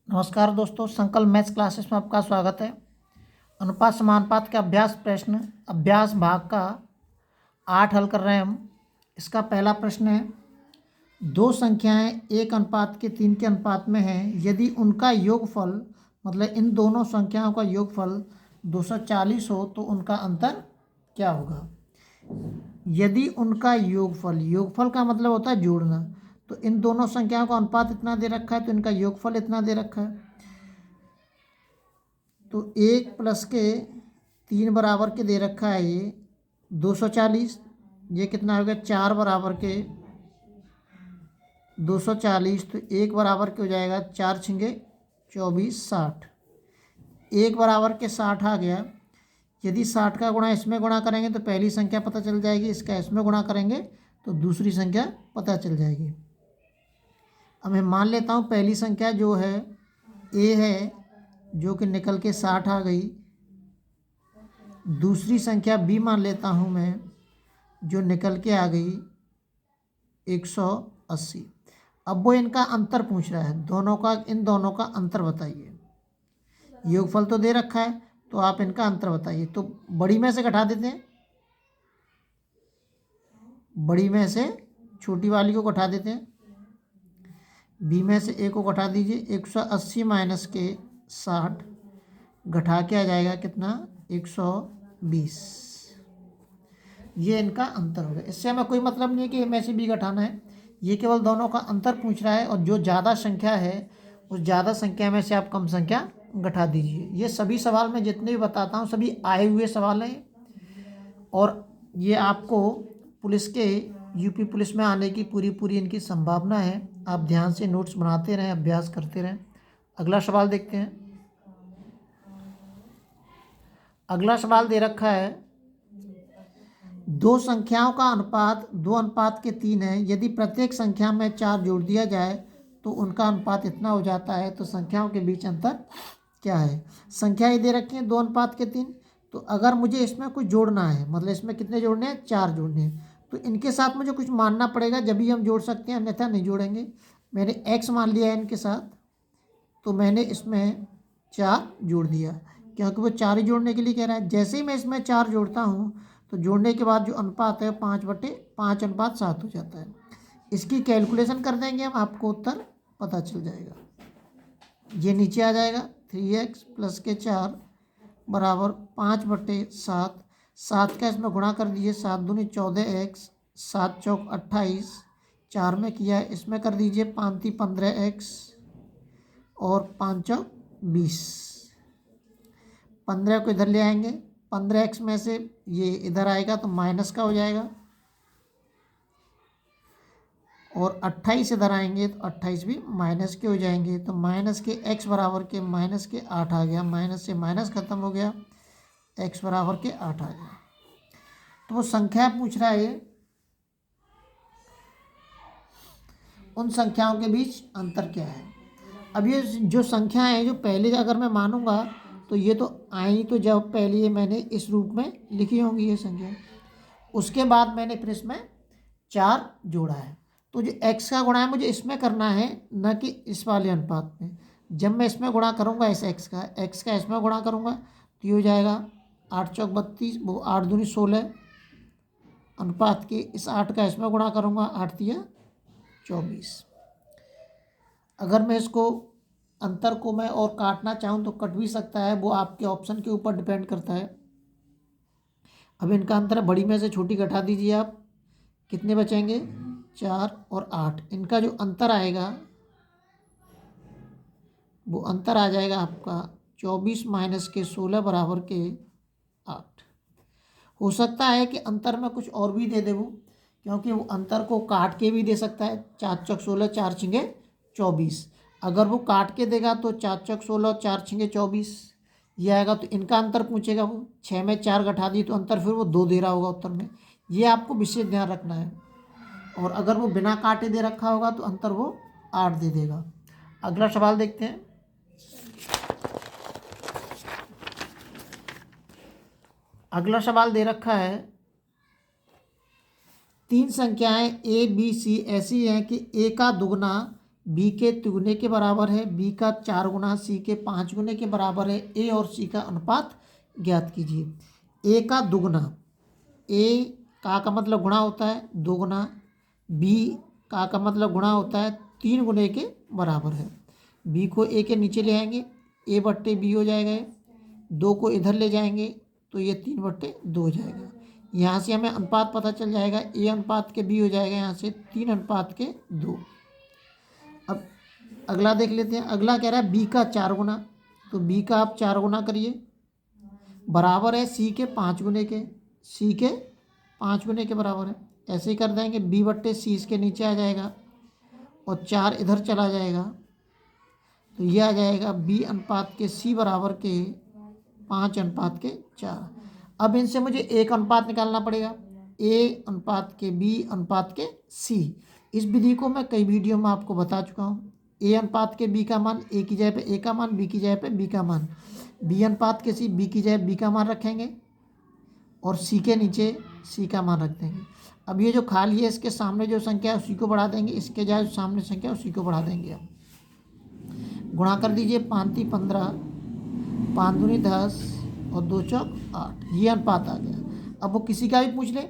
नमस्कार दोस्तों, संकल्प मैथ्स क्लासेस में आपका स्वागत है। अनुपात समानुपात के अभ्यास प्रश्न अभ्यास भाग का 8 हल कर रहे हैं हम। इसका पहला प्रश्न है, दो संख्याएं 1:3 के अनुपात में हैं। यदि उनका योगफल मतलब इन दोनों संख्याओं का योगफल 240 हो तो उनका अंतर क्या होगा। यदि उनका योगफल का मतलब होता है जोड़ना, तो इन दोनों संख्याओं का अनुपात इतना दे रखा है तो इनका योगफल इतना दे रखा है। तो 1+3 बराबर के दे रखा है ये 240। ये कितना हो गया 4 बराबर के 240, तो 1 बराबर के हो जाएगा 4 छिंगे 24 60। 1 बराबर के 60 आ गया। यदि 60 का गुणा इसमें गुणा करेंगे तो पहली संख्या पता चल जाएगी, इसका इसमें गुणा करेंगे तो दूसरी संख्या पता चल जाएगी। अब मैं मान लेता हूँ पहली संख्या जो है ए है, जो कि निकल के 60 आ गई। दूसरी संख्या बी मान लेता हूँ मैं, जो निकल के आ गई 180। अब वो इनका अंतर पूछ रहा है, इन दोनों का अंतर बताइए। योगफल तो दे रखा है तो आप इनका अंतर बताइए। तो बड़ी में से घटा देते हैं, बड़ी में से छोटी वाली को घटा देते हैं। बी में से ए को घटा दीजिए, 180 माइनस के 60 घटा के आ जाएगा कितना 120। ये इनका अंतर होगा। इससे हमें कोई मतलब नहीं है कि में से बी घटाना है, ये केवल दोनों का अंतर पूछ रहा है। और जो ज़्यादा संख्या है उस ज़्यादा संख्या में से आप कम संख्या घटा दीजिए। ये सभी सवाल मैं जितने भी बताता हूँ सभी आए हुए सवाल हैं, और ये आपको पुलिस के यूपी पुलिस में आने की पूरी इनकी संभावना है। आप ध्यान से नोट्स बनाते रहें, अभ्यास करते रहें। अगला सवाल देखते हैं। अगला सवाल दे रखा है, दो संख्याओं का अनुपात 2:3 है। यदि प्रत्येक संख्या में 4 जोड़ दिया जाए तो उनका अनुपात इतना हो जाता है। तो संख्याओं के बीच अंतर क्या है। संख्या ये दे रखी है 2:3। तो अगर मुझे इसमें कुछ जोड़ना है, मतलब इसमें कितने जोड़ने हैं 4 जोड़ने हैं, तो इनके साथ मुझे कुछ मानना पड़ेगा जब भी हम जोड़ सकते हैं, अन्यथा नहीं जोड़ेंगे। मैंने x मान लिया है इनके साथ, तो मैंने इसमें 4 जोड़ दिया, क्योंकि वो 4 ही जोड़ने के लिए कह रहा है। जैसे ही मैं इसमें 4 जोड़ता हूँ तो जोड़ने के बाद जो अनुपात है 5/5:7 हो जाता है। इसकी कैलकुलेशन कर देंगे हम, आपको उत्तर पता चल जाएगा। ये नीचे आ जाएगा 3x + के 4 बराबर 5/7। 7 का इसमें गुणा कर दीजिए, 7 दूनी 14x, 7 चौक 28, 4 में किया है, इसमें कर दीजिए 5 × 15x और 5 चौक 20। 15 को इधर ले आएंगे, 15x में से ये इधर आएगा तो माइनस का हो जाएगा, और 28 इधर आएंगे तो 28 भी माइनस के हो जाएंगे। तो माइनस के x बराबर के -8 आ गया, माइनस से माइनस खत्म हो गया, x बराबर के 8 आ गया। तो वो संख्या पूछ रहा है, उन संख्याओं के बीच अंतर क्या है। अब ये जो संख्या है, जो पहले अगर मैं मानूंगा तो ये तो आई, तो जब पहले ये मैंने इस रूप में लिखी होंगी ये संख्या, उसके बाद मैंने फिर इसमें 4 जोड़ा है। तो जो x का गुणा है मुझे इसमें करना है, न कि इस वाले अनुपात में। जब मैं इसमें गुणा करूँगा इस x का इसमें गुणा करूँगा तो ये हो जाएगा 8 चौक 32, वो 8 दूनी 16 अनुपात के इस 8 का इसमें गुणा करूँगा, 8 तिया 24। अगर मैं इसको अंतर को मैं और काटना चाहूँ तो कट भी सकता है, वो आपके ऑप्शन के ऊपर डिपेंड करता है। अब इनका अंतर बड़ी में से छोटी घटा दीजिए आप, कितने बचेंगे 4 और 8। इनका जो अंतर आएगा वो अंतर आ जाएगा आपका 24 माइनस के 16 बराबर के 8। हो सकता है कि अंतर में कुछ और भी दे दे वो, क्योंकि वो अंतर को काट के भी दे सकता है। 4 चौक 16, 4 छिंगे 24। अगर वो काट के देगा तो 4 चौक 16, 4 छिंगे 24 ये आएगा। तो इनका अंतर पूछेगा, वो 6 में 4 घटा दी तो अंतर फिर वो 2 दे रहा होगा उत्तर में। ये आपको विशेष ध्यान रखना है। और अगर वो बिना काटे दे रखा होगा तो अंतर वो 8 दे देगा। अगला सवाल देखते हैं। अगला सवाल दे रखा है, 3 संख्याएं a b c ऐसी हैं कि a का दुगना बी के तिगुने के बराबर है, बी का 4 गुना सी के 5 गुने के बराबर है। ए और सी का अनुपात ज्ञात कीजिए। ए का दुगुना, ए का मतलब गुणा होता है 2 गुना, बी का मतलब गुणा होता है 3 गुने के बराबर है। बी को ए के नीचे ले आएंगे, ए बट्टे बी हो जाएगा, 2 को इधर ले जाएंगे तो ये 3/2 हो जाएगा। यहाँ से हमें अनुपात पता चल जाएगा, ए अनुपात के बी हो जाएगा यहाँ से 3 अनुपात के 2। अब अगला देख लेते हैं। अगला कह रहा है बी का 4 गुना, तो बी का आप 4 गुना करिए, बराबर है सी के 5 गुने के, सी के 5 गुने के बराबर है। ऐसे ही कर देंगे, बी बट्टे सी इसके नीचे आ जाएगा और 4 इधर चला जाएगा, तो ये आ जाएगा बी अनुपात के सी बराबर के 5 अनुपात के 4। अब इनसे मुझे एक अनुपात निकालना पड़ेगा, ए अनुपात के बी अनुपात के सी। इस विधि को मैं कई वीडियो में आपको बता चुका हूँ। ए अनुपात के बी का मान, ए की जगह पे ए का मान, बी की जगह पे बी का मान, बी अनुपात के सी, बी की जगह बी का मान रखेंगे और सी के नीचे सी का मान रख देंगे। अब ये जो खाली है इसके सामने जो संख्या है उसी को बढ़ा देंगे, इसके जगह सामने संख्या उसी को बढ़ा देंगे। अब गुणा कर दीजिए, 5 × 15, 5 दूनी 10 और 2 चौक 8, ये अनुपात आ गया। अब वो किसी का भी पूछ ले,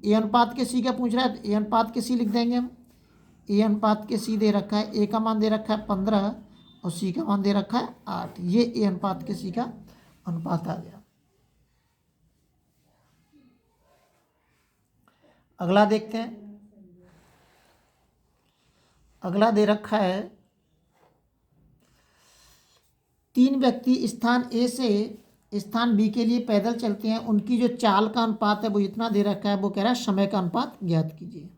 ए अनुपात के सी का पूछ रहा है तो ए अनुपात के सी लिख देंगे हम। ए अनुपात के सी दे रखा है, ए का मान दे रखा है 15 और सी का मान दे रखा है 8, ये ए अनुपात के सी का अनुपात आ गया। अगला देखते हैं। अगला दे रखा है 3 व्यक्ति स्थान ए से स्थान बी के लिए पैदल चलते हैं, उनकी जो चाल का अनुपात है वो इतना दे रखा है। वो कह रहा है समय का अनुपात ज्ञात कीजिए।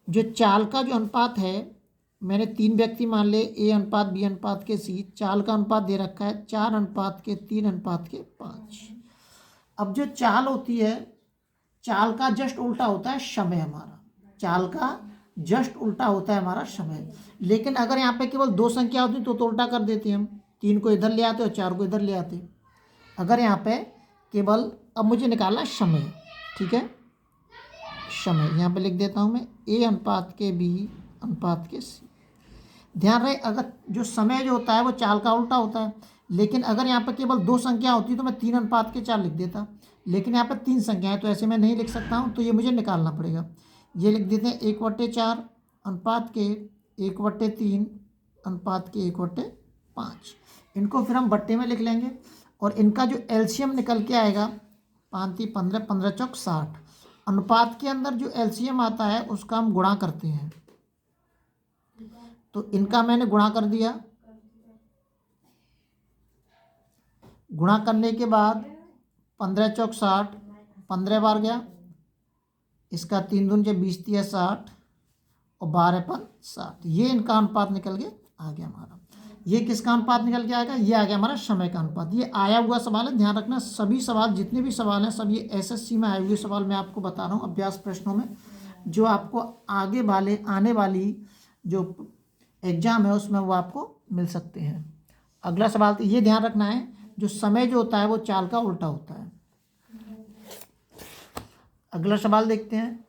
जो चाल का जो अनुपात है, मैंने 3 व्यक्ति मान ले, ए अनुपात बी अनुपात के सी, चाल का अनुपात दे रखा है 4 अनुपात के 3 अनुपात के 5। अब जो चाल होती है, चाल का जस्ट उल्टा होता है समय हमारा, चाल का जस्ट उल्टा होता है हमारा समय। लेकिन अगर यहाँ पे केवल 2 संख्या होती तो उल्टा कर देते हम, 3 को इधर ले आते और 4 को इधर ले आते। अगर यहाँ पे केवल, अब मुझे निकालना है समय, ठीक है, समय यहाँ पे लिख देता हूँ मैं, ए अनुपात के बी अनुपात के सी। ध्यान रहे, अगर जो समय जो होता है वो चाल का उल्टा होता है, लेकिन अगर यहाँ पे केवल 2 संख्या होती तो मैं 3 अनुपात के 4 लिख देता, लेकिन यहाँ पे 3 संख्या है तो ऐसे मैं नहीं लिख सकता हूँ, तो ये मुझे निकालना पड़ेगा। ये लिख देते हैं 1/4 अनुपात के 1/3 अनुपात के 1/5। इनको फिर हम बट्टे में लिख लेंगे और इनका जो एलसीएम निकल के आएगा 5 × 15, 15 चौक 60। अनुपात के अंदर जो एलसीएम आता है उसका हम गुणा करते हैं, तो इनका मैंने गुणा कर दिया। गुणा करने के बाद 15 चौक 60, 15 बार गया, इसका 3 दूनी 20 × 60 और 12 60, ये इनका अनुपात निकल के आ गया हमारा। ये किसका अनुपात निकल के आएगा? ये आ गया हमारा समय का अनुपात। ये आया हुआ सवाल है, ध्यान रखना सभी सवाल जितने भी सवाल हैं सब ये एसएससी में आए हुए सवाल मैं आपको बता रहा हूँ, अभ्यास प्रश्नों में, जो आपको आगे वाले आने वाली जो एग्जाम है उसमें वो आपको मिल सकते हैं। अगला सवाल, तो ये ध्यान रखना है जो समय जो होता है वो चाल का उल्टा होता है। अगला सवाल देखते हैं।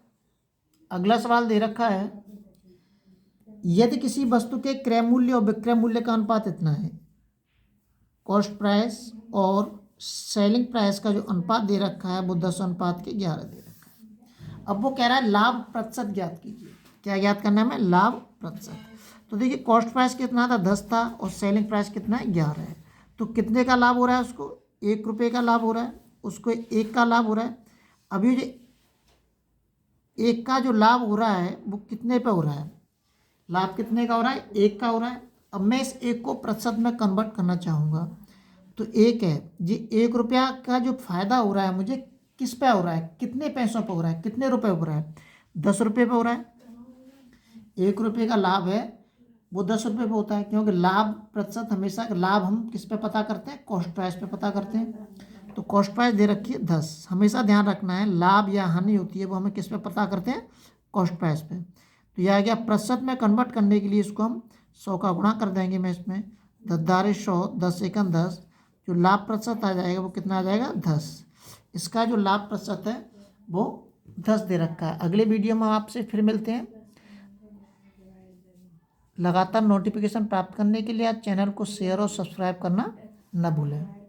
अगला सवाल दे रखा है, यदि किसी वस्तु के क्रय मूल्य और विक्रय मूल्य का अनुपात इतना है, कॉस्ट प्राइस और सेलिंग प्राइस का जो अनुपात दे रखा है वो 10:11 दे रखा है। अब वो कह रहा है लाभ प्रतिशत ज्ञात कीजिए। क्या ज्ञात करना है हमें? लाभ प्रतिशत। तो देखिए कॉस्ट प्राइस कितना था? 10 था और सेलिंग प्राइस कितना है? 11 है। तो कितने का लाभ हो रहा है? उसको 1 रुपये का लाभ हो रहा है, उसको 1 का लाभ हो रहा है। अभी जो 1 का जो लाभ हो रहा है वो कितने पे हो रहा है? लाभ कितने का हो रहा है? 1 का हो रहा है। अब मैं इस 1 को प्रतिशत में कन्वर्ट करना चाहूँगा, तो 1 है जी, 1 रुपया का जो फ़ायदा हो रहा है मुझे किस पे हो रहा है? कितने पैसों पे हो रहा है? कितने रुपए हो रहा है? 10 रुपये पे हो रहा है। 1 रुपये का लाभ है वो 10 रुपये पे होता है, क्योंकि लाभ प्रतिशत हमेशा लाभ हम किस पे पता करते हैं? कॉस्ट प्राइस पे पता करते हैं। तो कॉस्ट प्राइस दे रखी है 10। हमेशा ध्यान रखना है लाभ या हानि होती है वो हमें किस पे पता करते हैं? कॉस्ट प्राइस पे। तो यह आ गया प्रतिशत में कन्वर्ट करने के लिए इसको हम 100 का गुणा कर देंगे। मैं इसमें 10 × 100, 10 × 10, जो लाभ प्रतिशत आ जाएगा वो कितना आ जाएगा? 10। इसका जो लाभ प्रतिशत है वो 10 दे रखा है। अगले वीडियो में आपसे फिर मिलते हैं। लगातार नोटिफिकेशन प्राप्त करने के लिए आप चैनल को शेयर और सब्सक्राइब करना न भूलें।